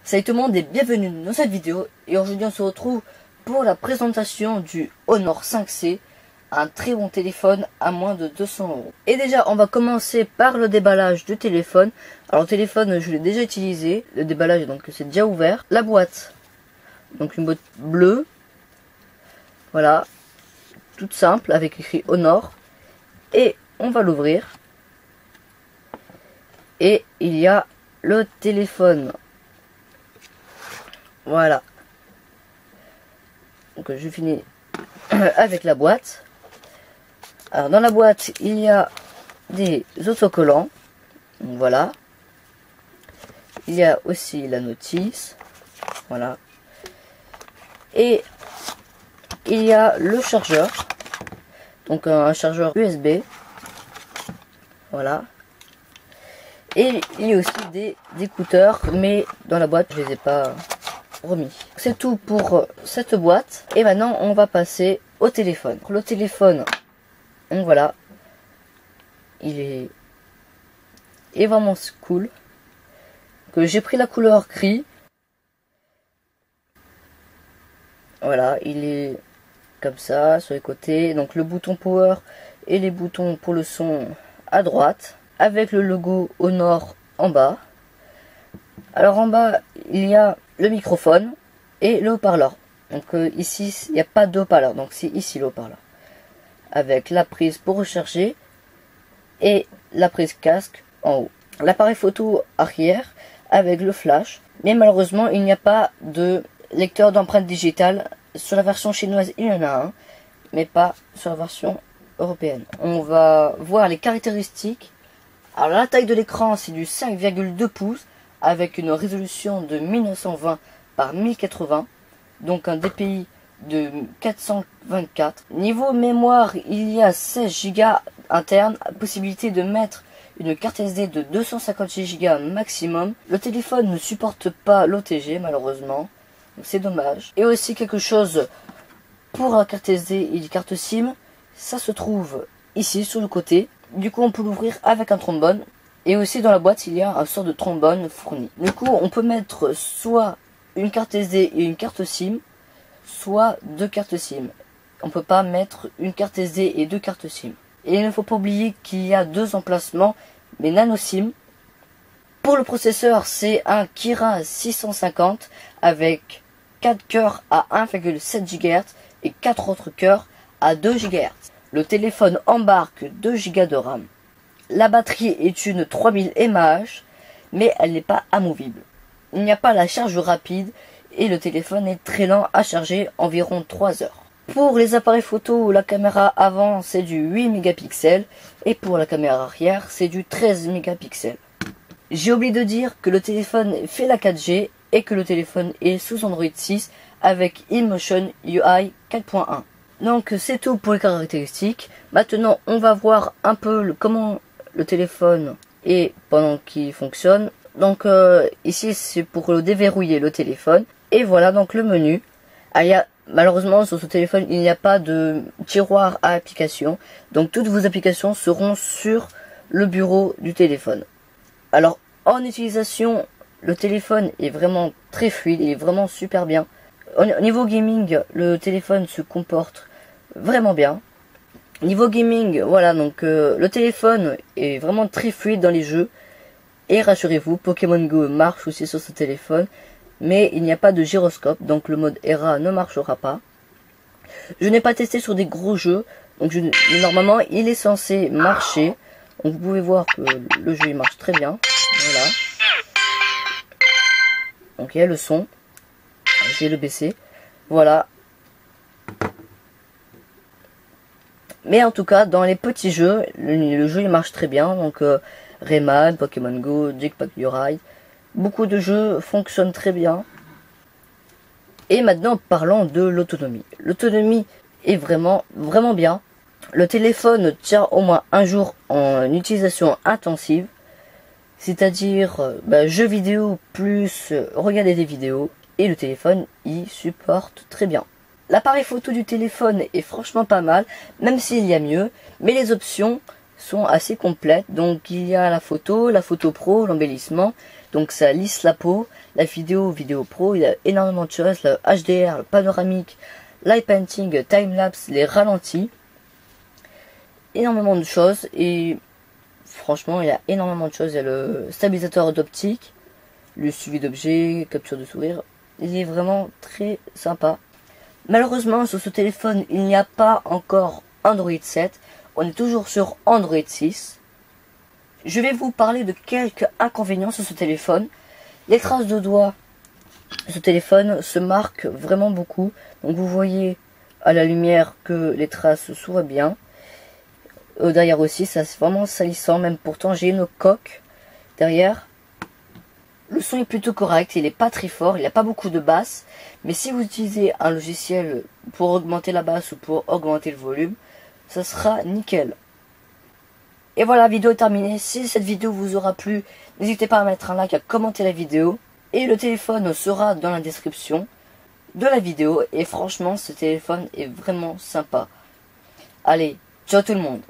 Salut tout le monde et bienvenue dans cette vidéo. Et aujourd'hui on se retrouve pour la présentation du Honor 5C, un très bon téléphone à moins de 200 €. Et déjà on va commencer par le déballage du téléphone. Alors le téléphone je l'ai déjà utilisé, le déballage donc c'est déjà ouvert. La boîte, donc une boîte bleue, voilà, toute simple avec écrit Honor. Et on va l'ouvrir. Et il y a le téléphone. Voilà. Donc je finis avec la boîte. Alors dans la boîte il y a des autocollants. Donc, voilà. Il y a aussi la notice. Voilà. Et il y a le chargeur. Donc un chargeur USB. Voilà. Et il y a aussi des écouteurs, mais dans la boîte je les ai pas remis. C'est tout pour cette boîte. Et maintenant on va passer au téléphone. Le téléphone, donc voilà, il est vraiment cool. Que j'ai pris la couleur gris. Voilà, il est comme ça sur les côtés. Donc le bouton power et les boutons pour le son à droite, avec le logo Honor en bas. Alors en bas il y a le microphone et le haut-parleur. Donc ici il n'y a pas de haut-parleur, donc c'est ici le haut-parleur. Avec la prise pour recharger et la prise casque en haut. L'appareil photo arrière avec le flash. Mais malheureusement il n'y a pas de lecteur d'empreintes digitales. Sur la version chinoise il y en a un, mais pas sur la version européenne. On va voir les caractéristiques. Alors la taille de l'écran c'est du 5,2 pouces avec une résolution de 1920 par 1080, donc un DPI de 424. Niveau mémoire, il y a 16 Go interne, possibilité de mettre une carte SD de 256 Go maximum. Le téléphone ne supporte pas l'OTG malheureusement, c'est dommage. Et aussi quelque chose pour la carte SD et les cartes SIM, ça se trouve ici sur le côté. Du coup on peut l'ouvrir avec un trombone. Et aussi dans la boîte il y a un sort de trombone fourni. Du coup on peut mettre soit une carte SD et une carte SIM, soit deux cartes SIM. On peut pas mettre une carte SD et deux cartes SIM. Et il ne faut pas oublier qu'il y a deux emplacements, mais nano SIM. Pour le processeur c'est un Kirin 650 avec 4 cœurs à 1,7 GHz et 4 autres cœurs à 2 GHz. Le téléphone embarque 2 Go de RAM. La batterie est une 3000 mAh, mais elle n'est pas amovible. Il n'y a pas la charge rapide et le téléphone est très lent à charger, environ 3 heures. Pour les appareils photo, la caméra avant c'est du 8 mégapixels et pour la caméra arrière c'est du 13 mégapixels. J'ai oublié de dire que le téléphone fait la 4G et que le téléphone est sous Android 6 avec eMotion UI 4.1. Donc c'est tout pour les caractéristiques. Maintenant on va voir un peu comment le téléphone est pendant qu'il fonctionne. Donc ici c'est pour le déverrouiller le téléphone. Et voilà donc le menu. Ah, malheureusement sur ce téléphone il n'y a pas de tiroir à applications. Donc toutes vos applications seront sur le bureau du téléphone. Alors en utilisation le téléphone est vraiment très fluide, il est vraiment super bien. Au niveau gaming le téléphone se comporte vraiment bien. Niveau gaming, voilà, donc le téléphone est vraiment très fluide dans les jeux. Et rassurez-vous, Pokémon Go marche aussi sur ce téléphone, mais il n'y a pas de gyroscope, donc le mode ERA ne marchera pas. Je n'ai pas testé sur des gros jeux, donc normalement il est censé marcher. Donc vous pouvez voir que le jeu il marche très bien. Voilà. Donc il y a le son. Je vais le baisser. Voilà. Mais en tout cas, dans les petits jeux, le jeu il marche très bien. Donc Rayman, Pokémon Go, Jackpack Ride, beaucoup de jeux fonctionnent très bien. Et maintenant, parlons de l'autonomie. L'autonomie est vraiment bien. Le téléphone tient au moins un jour en utilisation intensive. C'est-à-dire jeux vidéo plus regarder des vidéos. Et le téléphone y supporte très bien. L'appareil photo du téléphone est franchement pas mal, même s'il y a mieux, mais les options sont assez complètes. Donc il y a la photo pro, l'embellissement. donc ça lisse la peau. La vidéo pro, il y a énormément de choses, le HDR, le panoramique, light painting, time-lapse, les ralentis. Énormément de choses et franchement il y a énormément de choses. Il y a le stabilisateur d'optique, le suivi d'objets, capture de sourire. Il est vraiment très sympa. Malheureusement sur ce téléphone il n'y a pas encore Android 7. On est toujours sur Android 6. Je vais vous parler de quelques inconvénients sur ce téléphone. Les traces de doigts de ce téléphone se marquent vraiment beaucoup. Donc vous voyez à la lumière que les traces s'ouvrent bien. Derrière aussi, ça c'est vraiment salissant. Même pourtant j'ai une coque derrière. Le son est plutôt correct, il n'est pas très fort, il n'y a pas beaucoup de basse. Mais si vous utilisez un logiciel pour augmenter la basse ou pour augmenter le volume, ça sera nickel. Et voilà, la vidéo est terminée. Si cette vidéo vous aura plu, n'hésitez pas à mettre un like, à commenter la vidéo. Et le téléphone sera dans la description de la vidéo. Et franchement, ce téléphone est vraiment sympa. Allez, ciao tout le monde.